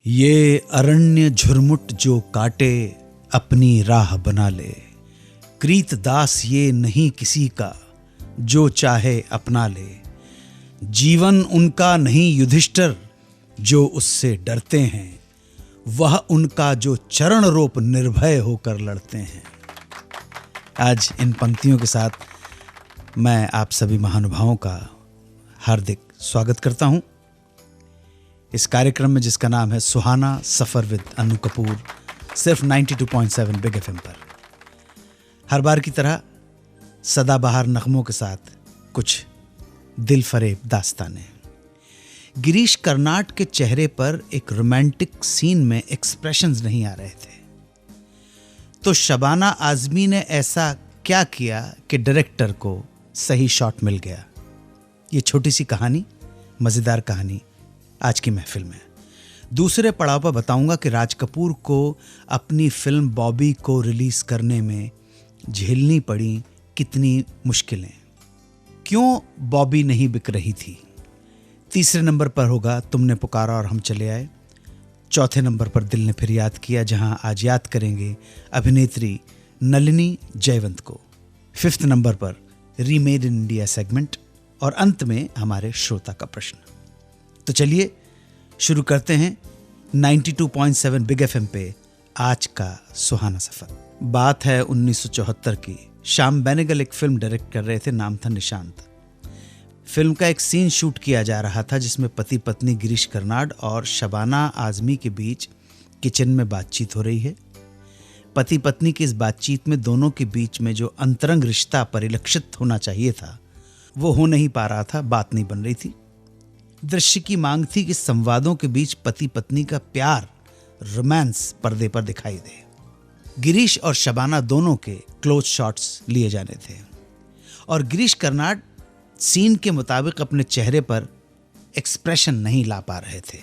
ये अरण्य झुरमुट जो काटे अपनी राह बना ले, कृत दास ये नहीं किसी का जो चाहे अपना ले। जीवन उनका नहीं युधिष्ठिर जो उससे डरते हैं, वह उनका जो चरण रोप निर्भय होकर लड़ते हैं। आज इन पंक्तियों के साथ मैं आप सभी महानुभावों का हार्दिक स्वागत करता हूं इस कार्यक्रम में, जिसका नाम है सुहाना सफर विद अनु कपूर, सिर्फ 92.7 बिग एफएम पर। हर बार की तरह सदाबहार नगमों के साथ कुछ दिल फरेब दास्तानें। गिरीश कर्नाड के चेहरे पर एक रोमांटिक सीन में एक्सप्रेशंस नहीं आ रहे थे, तो शबाना आजमी ने ऐसा क्या किया कि डायरेक्टर को सही शॉट मिल गया। ये छोटी सी कहानी, मजेदार कहानी आज की महफिल में। दूसरे पड़ाव पर बताऊंगा कि राज कपूर को अपनी फिल्म बॉबी को रिलीज करने में झेलनी पड़ी कितनी मुश्किलें, क्यों बॉबी नहीं बिक रही थी। तीसरे नंबर पर होगा तुमने पुकारा और हम चले आए। चौथे नंबर पर दिल ने फिर याद किया, जहां आज याद करेंगे अभिनेत्री नलिनी जयवंत को। फिफ्थ नंबर पर रीमेड इन इंडिया सेगमेंट, और अंत में हमारे श्रोता का प्रश्न। तो चलिए शुरू करते हैं 92.7 बिग एफएम पे आज का सुहाना सफर। बात है 1974 की। श्याम बेनेगल एक फिल्म डायरेक्ट कर रहे थे, नाम था निशांत। फिल्म का एक सीन शूट किया जा रहा था जिसमें पति पत्नी गिरीश कर्नाड और शबाना आजमी के बीच किचन में बातचीत हो रही है। पति पत्नी की इस बातचीत में दोनों के बीच में जो अंतरंग रिश्ता परिलक्षित होना चाहिए था वो हो नहीं पा रहा था, बात नहीं बन रही थी। दृश्य की मांग थी कि संवादों के बीच पति पत्नी का प्यार, रोमांस पर्दे पर दिखाई दे। गिरीश और शबाना दोनों के क्लोज शॉट्स लिए जाने थे और गिरीश कर्नाड सीन के मुताबिक अपने चेहरे पर एक्सप्रेशन नहीं ला पा रहे थे।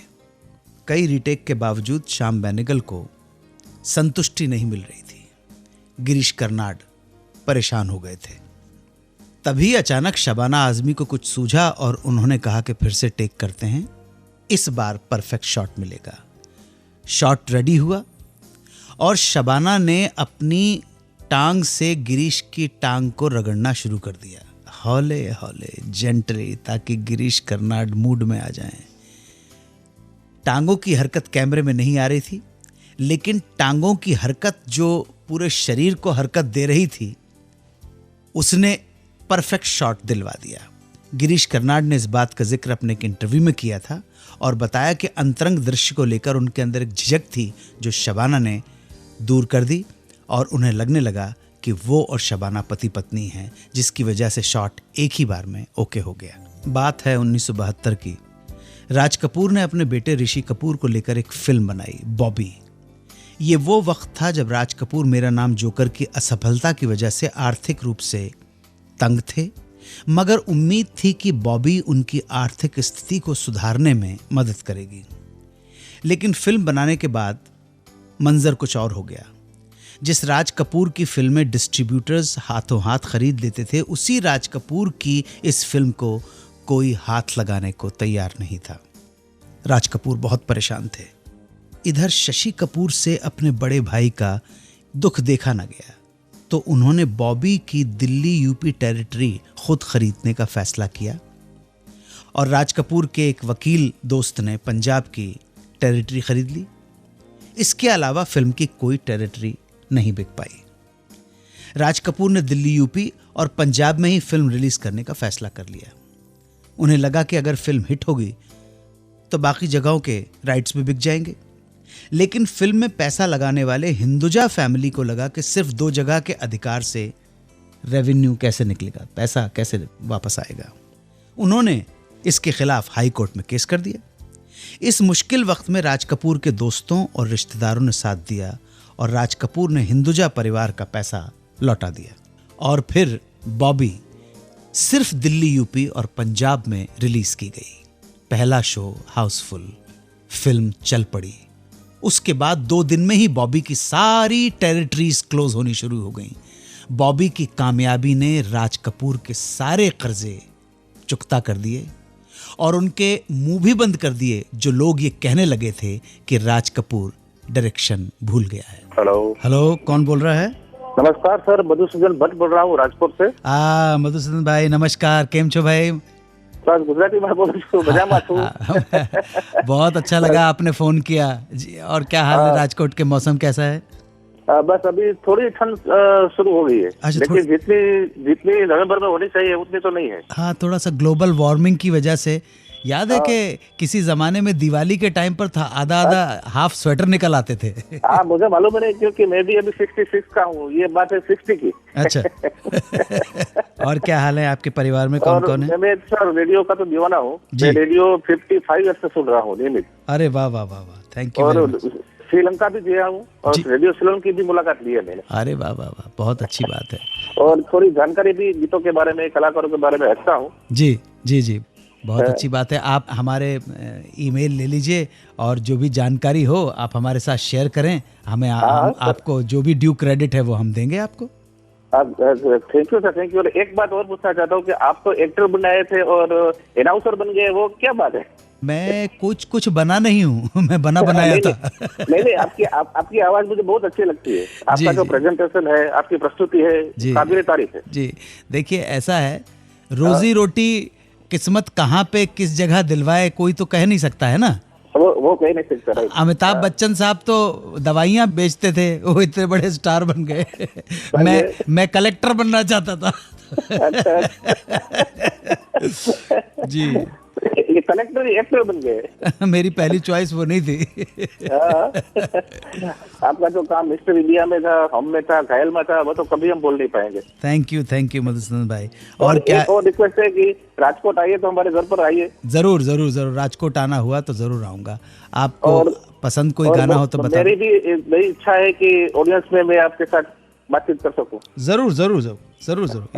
कई रीटेक के बावजूद श्याम बेनेगल को संतुष्टि नहीं मिल रही थी। गिरीश कर्नाड परेशान हो गए थे। तभी अचानक शबाना आजमी को कुछ सूझा और उन्होंने कहा कि फिर से टेक करते हैं, इस बार परफेक्ट शॉट मिलेगा। शॉट रेडी हुआ और शबाना ने अपनी टांग से गिरीश की टांग को रगड़ना शुरू कर दिया, हौले हौले, जेंटली, ताकि गिरीश कर्नाड मूड में आ जाएं। टांगों की हरकत कैमरे में नहीं आ रही थी, लेकिन टांगों की हरकत जो पूरे शरीर को हरकत दे रही थी उसने परफेक्ट शॉट दिलवा दिया। गिरीश कर्नाड ने इस बात का जिक्र अपने एक इंटरव्यू में किया था और बताया कि अंतरंग दृश्य को लेकर उनके अंदर एक झिझक थी जो शबाना ने दूर कर दी और उन्हें लगने लगा कि वो और शबाना पति पत्नी हैं, जिसकी वजह से शॉट एक ही बार में ओके हो गया। बात है 1972 की। राज कपूर ने अपने बेटे ऋषि कपूर को लेकर एक फिल्म बनाई, बॉबी। ये वो वक्त था जब राज कपूर मेरा नाम जोकर की असफलता की वजह से आर्थिक रूप से तंग थे, मगर उम्मीद थी कि बॉबी उनकी आर्थिक स्थिति को सुधारने में मदद करेगी। लेकिन फिल्म बनाने के बाद मंजर कुछ और हो गया। जिस राज कपूर की फिल्में डिस्ट्रीब्यूटर्स हाथों हाथ खरीद लेते थे, उसी राज कपूर की इस फिल्म को कोई हाथ लगाने को तैयार नहीं था। राज कपूर बहुत परेशान थे। इधर शशि कपूर से अपने बड़े भाई का दुख देखा न गया, तो उन्होंने बॉबी की दिल्ली यूपी टेरिटरी खुद खरीदने का फैसला किया और राज कपूर के एक वकील दोस्त ने पंजाब की टेरिटरी खरीद ली। इसके अलावा फिल्म की कोई टेरिटरी नहीं बिक पाई। राज कपूर ने दिल्ली, यूपी और पंजाब में ही फिल्म रिलीज करने का फैसला कर लिया। उन्हें लगा कि अगर फिल्म हिट होगी तो बाकी जगहों के राइट्स भी बिक जाएंगे। लेकिन फिल्म में पैसा लगाने वाले हिंदुजा फैमिली को लगा कि सिर्फ 2 जगह के अधिकार से रेवेन्यू कैसे निकलेगा, पैसा कैसे वापस आएगा। उन्होंने इसके खिलाफ हाई कोर्ट में केस कर दिया। इस मुश्किल वक्त में राज कपूर के दोस्तों और रिश्तेदारों ने साथ दिया और राज कपूर ने हिंदुजा परिवार का पैसा लौटा दिया और फिर बॉबी सिर्फ दिल्ली, यूपी और पंजाब में रिलीज की गई। पहला शो हाउसफुल, फिल्म चल पड़ी। उसके बाद 2 दिन में ही बॉबी की सारी टेरिटरीज क्लोज होनी शुरू हो गई। बॉबी की कामयाबी ने राज कपूर के सारे कर्जे चुकता कर दिए और उनके मुंह भी बंद कर दिए जो लोग ये कहने लगे थे कि राज कपूर डायरेक्शन भूल गया है। हेलो, कौन बोल रहा है? नमस्कार सर, मधुसूदन भट्ट बोल रहा हूँ राजकोट से। मधुसूदन भाई नमस्कार, केम छो भाई? सर गुजराती में बोल रहा हूँ, मजामा छू। बहुत अच्छा लगा आपने फोन किया जी। और क्या हाल है, राजकोट के मौसम कैसा है? बस अभी थोड़ी ठंड शुरू हो गई है। अच्छा, लेकिन जितनी नवंबर में होनी चाहिए उतनी तो नहीं है। हाँ, थोड़ा सा ग्लोबल वार्मिंग की वजह से। याद है कि किसी जमाने में दिवाली के टाइम पर था आधा हाफ स्वेटर निकल आते थे। हाँ, मुझे मालूम है, क्योंकि मैं भी अभी 66 का हूँ। ये बात है 60 की। अच्छा। और क्या हाल है, आपके परिवार में कौन कौन है? मैं सर रेडियो का तो दीवाना हूँ। मैं रेडियो 55 ईयर से सुन रहा हूँ नियमित। अरे वाह वाह वाह वाह, थैंक यू। और श्रीलंका भी गया हूँ और रेडियो सिलोन की भी मुलाकात ली है मैंने। अरे वाह वाह वाह, बहुत अच्छी बात है। और थोड़ी जानकारी भी गीतों के बारे में, कलाकारों के बारे में रखता हूँ। जी जी जी, बहुत अच्छी बात है। आप हमारे ईमेल ले लीजिए और जो भी जानकारी हो आप हमारे साथ शेयर करें। हमें आपको जो भी ड्यू क्रेडिट है वो हम देंगे आपको। Thank you sir, thank you. एक बात और पूछना चाहता हूँ कि आप तो एक्टर बनाए थे और अनाउंसर बन गए, वो क्या बात है? मैं कुछ बना नहीं हूँ। मैं बना बनाया था। नहीं, आपकी आवाज मुझे बहुत अच्छी लगती है। आपका जो प्रेजेंटेशन है, आपकी प्रस्तुति है, काबिल तारीफ है। जी, देखिए ऐसा है, रोजी रोटी किस्मत कहाँ पे किस जगह दिलवाए कोई तो कह नहीं सकता है ना। वो कह नहीं सकता। अमिताभ बच्चन साहब तो दवाइयाँ बेचते थे, वो इतने बड़े स्टार बन गए। मैं कलेक्टर बनना चाहता था। जी, ये कलेक्टर एक्टर बन गए। मेरी पहली चॉइस वो नहीं थी। आपका जो काम मिस्टर इंडिया में था, हम में था, घायल में था, वो तो कभी हम बोल नहीं पाएंगे। थैंक यू मधुसूदन भाई। और क्या और रिक्वेस्ट है कि राजकोट आइए तो हमारे घर पर आइए। जरूर जरूर जरूर, राजकोट आना हुआ तो जरूर आऊंगा। आपको पसंद कोई गाना हो तो बता। मेरी भी इच्छा है कि ऑडियंस में मैं आपके साथ बातचीत कर सकूं। जरूर जरूर जरूर जरूर जरूर,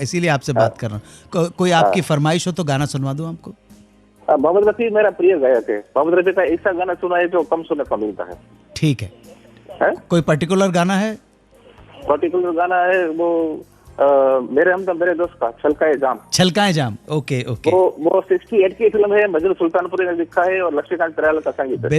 इसीलिए आपसे बात कर रहा हूँ। कोई आपकी फरमाइश हो तो गाना सुनवा दूं आपको। मोहम्मद रफी मेरा प्रिय गायक है। मोहम्मद रफी का ऐसा गाना सुना है जो कम सुनने को मिलता है। ठीक है? कोई पर्टिकुलर गाना है? पर्टिकुलर गाना है वो मेरे हमदम मेरे दोस्त का छलकाए जाम। ओके। वो 68 की फिल्म है, मजनू सुल्तानपुरी ने लिखा है और लक्ष्मीकांत प्यारेलाल का संगीत है।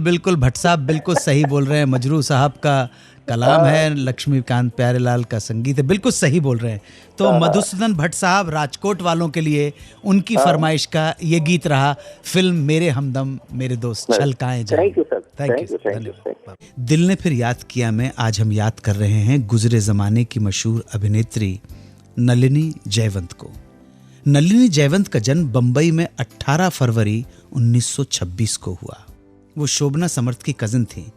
बिल्कुल भट्ट साहब बिल्कुल सही बोल रहे हैं। मजरू साहब का कलाम है, लक्ष्मीकांत प्यारेलाल का संगीत है, बिल्कुल सही बोल रहे हैं। तो मधुसूदन भट्ट साहब, राजकोट वालों के लिए उनकी फरमाइश का ये गीत रहा, फिल्म मेरे हमदम मेरे दोस्त छलकाए जाम। Thank you sir, thank you, धन्यवाद। दिल ने फिर याद किया में आज हम याद कर रहे हैं गुजरे जमाने की मशहूर अभिनेत्री नलिनी जयवंत को। नलिनी जयवंत का जन्म बंबई में 18 फरवरी 1926 को हुआ। वो शोभना समर्थ की कजिन थी।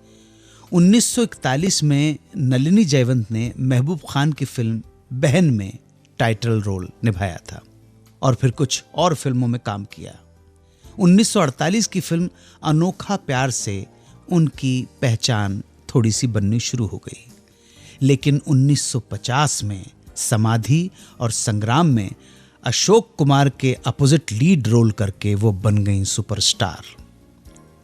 1941 में नलिनी जयवंत ने महबूब खान की फिल्म बहन में टाइटल रोल निभाया था और फिर कुछ और फिल्मों में काम किया। 1948 की फिल्म अनोखा प्यार से उनकी पहचान थोड़ी सी बननी शुरू हो गई, लेकिन 1950 में समाधि और संग्राम में अशोक कुमार के अपोजिट लीड रोल करके वो बन गई सुपरस्टार।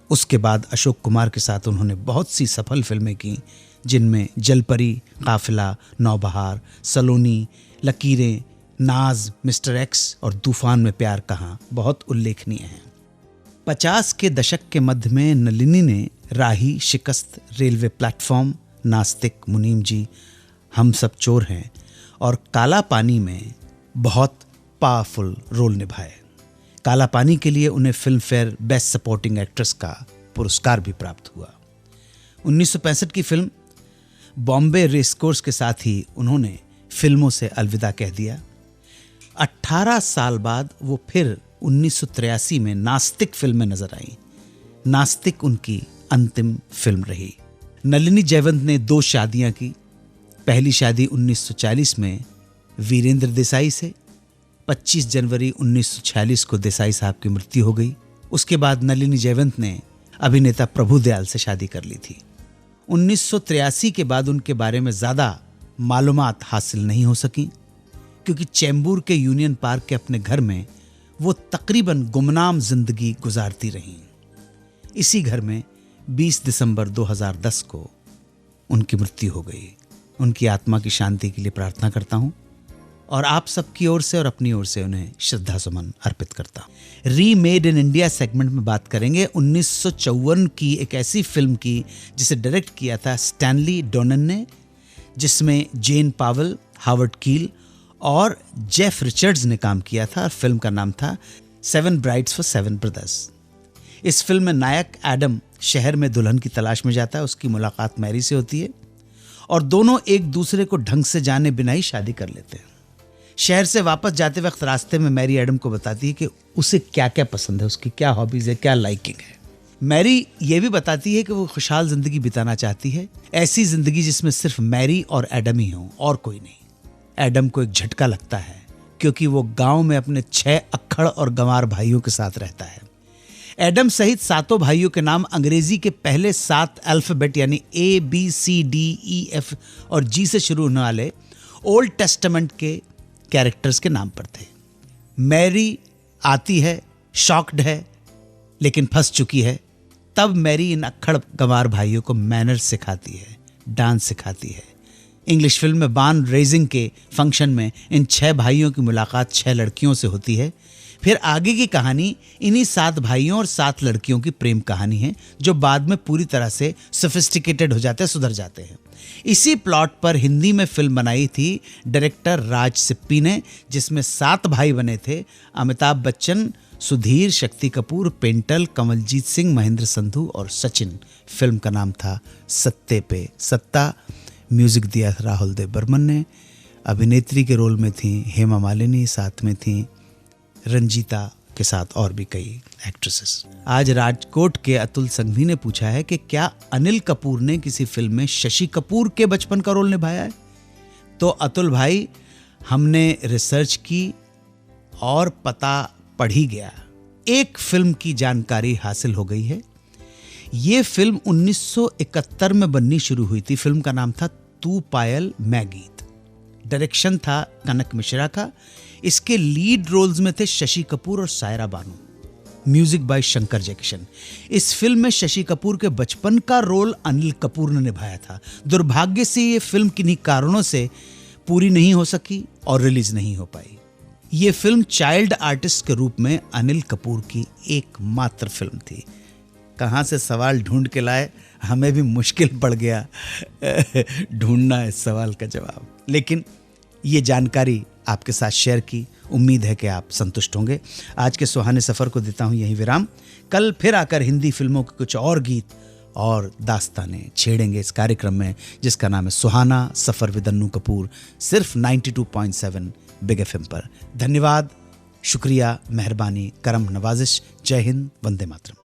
उसके बाद अशोक कुमार के साथ उन्होंने बहुत सी सफल फिल्में की, जिनमें जलपरी, काफिला, नौबहार, सलोनी, लकीरें, नाज, मिस्टर एक्स और तूफान में प्यार कहाँ बहुत उल्लेखनीय हैं। 50 के दशक के मध्य में नलिनी ने राही, शिकस्त, रेलवे प्लेटफॉर्म, नास्तिक, मुनीम जी, हम सब चोर हैं और काला पानी में बहुत पावरफुल रोल निभाए। काला पानी के लिए उन्हें film fair best supporting actress का पुरस्कार भी प्राप्त हुआ। 1965 की फिल्म बॉम्बे रेस कोर्स के साथ ही उन्होंने फिल्मों से अलविदा कह दिया। 18 साल बाद वो फिर 1983 में नास्तिक फिल्म में नजर आई। नास्तिक उनकी अंतिम फिल्म रही। नलिनी जयवंत ने 2 शादियां की। पहली शादी 1940 में वीरेंद्र देसाई से, 25 जनवरी 1946 को देसाई साहब की मृत्यु हो गई। उसके बाद नलिनी जयवंत ने अभिनेता प्रभुदयाल से शादी कर ली थी। 1983 के बाद उनके बारे में ज़्यादा मालूमात हासिल नहीं हो सकी, क्योंकि चैम्बूर के यूनियन पार्क के अपने घर में वो तकरीबन गुमनाम जिंदगी गुजारती रहीं। इसी घर में 20 दिसंबर 2010 को उनकी मृत्यु हो गई। उनकी आत्मा की शांति के लिए प्रार्थना करता हूँ। और आप सबकी ओर से और अपनी ओर से उन्हें श्रद्धा सुमन अर्पित करता हूँ। रीमेड इन इंडिया सेगमेंट में बात करेंगे 1954 की एक ऐसी फिल्म की जिसे डायरेक्ट किया था स्टैनली डोनन ने, जिसमें जेन पावल, हावर्ड कील और जेफ रिचर्ड्स ने काम किया था। फिल्म का नाम था 7 Brides for 7 Brothers। इस फिल्म में नायक एडम शहर में दुल्हन की तलाश में जाता है। उसकी मुलाकात मैरी से होती है और दोनों एक दूसरे को ढंग से जाने बिना ही शादी कर लेते हैं। शहर से वापस जाते वक्त रास्ते में मैरी एडम को बताती है कि उसे क्या क्या पसंद है, उसकी क्या हॉबीज है, क्या लाइकिंग है। मैरी ये भी बताती है कि वो खुशहाल जिंदगी बिताना चाहती है, ऐसी जिंदगी जिसमें सिर्फ मैरी और एडम ही हों और कोई नहीं। एडम को एक झटका लगता है क्योंकि वो गांव में अपने 6 अक्खड़ और गंवार भाइयों के साथ रहता है। एडम सहित 7 भाइयों के नाम अंग्रेजी के पहले 7 अल्फाबेट यानी ABCDEF और G से शुरू होने वाले ओल्ड टेस्टामेंट के कैरेक्टर्स के नाम पर थे। मैरी आती है, शॉक्ड है, लेकिन फंस चुकी है। तब मैरी इन अक्खड़ गंवार भाइयों को मैनर्स सिखाती है, डांस सिखाती है। इंग्लिश फिल्म में बार्न रेजिंग के फंक्शन में इन 6 भाइयों की मुलाकात 6 लड़कियों से होती है। फिर आगे की कहानी इन्हीं 7 भाइयों और 7 लड़कियों की प्रेम कहानी है, जो बाद में पूरी तरह से सोफिस्टिकेटेड हो जाते हैं, सुधर जाते हैं। इसी प्लॉट पर हिंदी में फिल्म बनाई थी डायरेक्टर राज सिप्पी ने, जिसमें 7 भाई बने थे, अमिताभ बच्चन, सुधीर, शक्ति कपूर, पेंटल, कमलजीत सिंह, महेंद्र संधू और सचिन। फिल्म का नाम था सत्ते पे सत्ता। म्यूजिक दिया था राहुल देव बर्मन ने। अभिनेत्री के रोल में थी हेमा मालिनी, साथ में थी रंजीता के साथ और भी कई एक्ट्रेसेस। आज राजकोट के अतुल संघवी ने पूछा है कि क्या अनिल कपूर ने किसी फिल्म में शशि कपूर के बचपन का रोल निभाया है? तो अतुल भाई, हमने रिसर्च की और पता पढ़ ही गया। एक फिल्म की जानकारी हासिल हो गई है। ये फिल्म 1971 में बननी शुरू हुई थी। फिल्म का नाम था तू पायल मैं गीत। डायरेक्शन था कनक मिश्रा का। इसके लीड रोल्स में थे शशि कपूर और सायरा बानू। Music by Shankar Jaikishan. इस फिल्म में शशि कपूर के बचपन का रोल अनिल कपूर ने निभाया था। दुर्भाग्य से ये फिल्म किन्हीं कारणों से पूरी नहीं हो सकी और रिलीज नहीं हो पाई। ये फिल्म चाइल्ड आर्टिस्ट के रूप में अनिल कपूर की एकमात्र फिल्म थी। कहाँ से सवाल ढूंढ के लाए, हमें भी मुश्किल पड़ गया ढूंढना इस सवाल का जवाब, लेकिन ये जानकारी आपके साथ शेयर की। उम्मीद है कि आप संतुष्ट होंगे। आज के सुहाने सफ़र को देता हूँ यहीं विराम। कल फिर आकर हिंदी फिल्मों के कुछ और गीत और दास्तानें छेड़ेंगे इस कार्यक्रम में, जिसका नाम है सुहाना सफ़र विद अन्नू कपूर, सिर्फ 92.7 बिग FM पर। धन्यवाद, शुक्रिया, मेहरबानी, करम नवाजिश। जय हिंद, वंदे मातरम।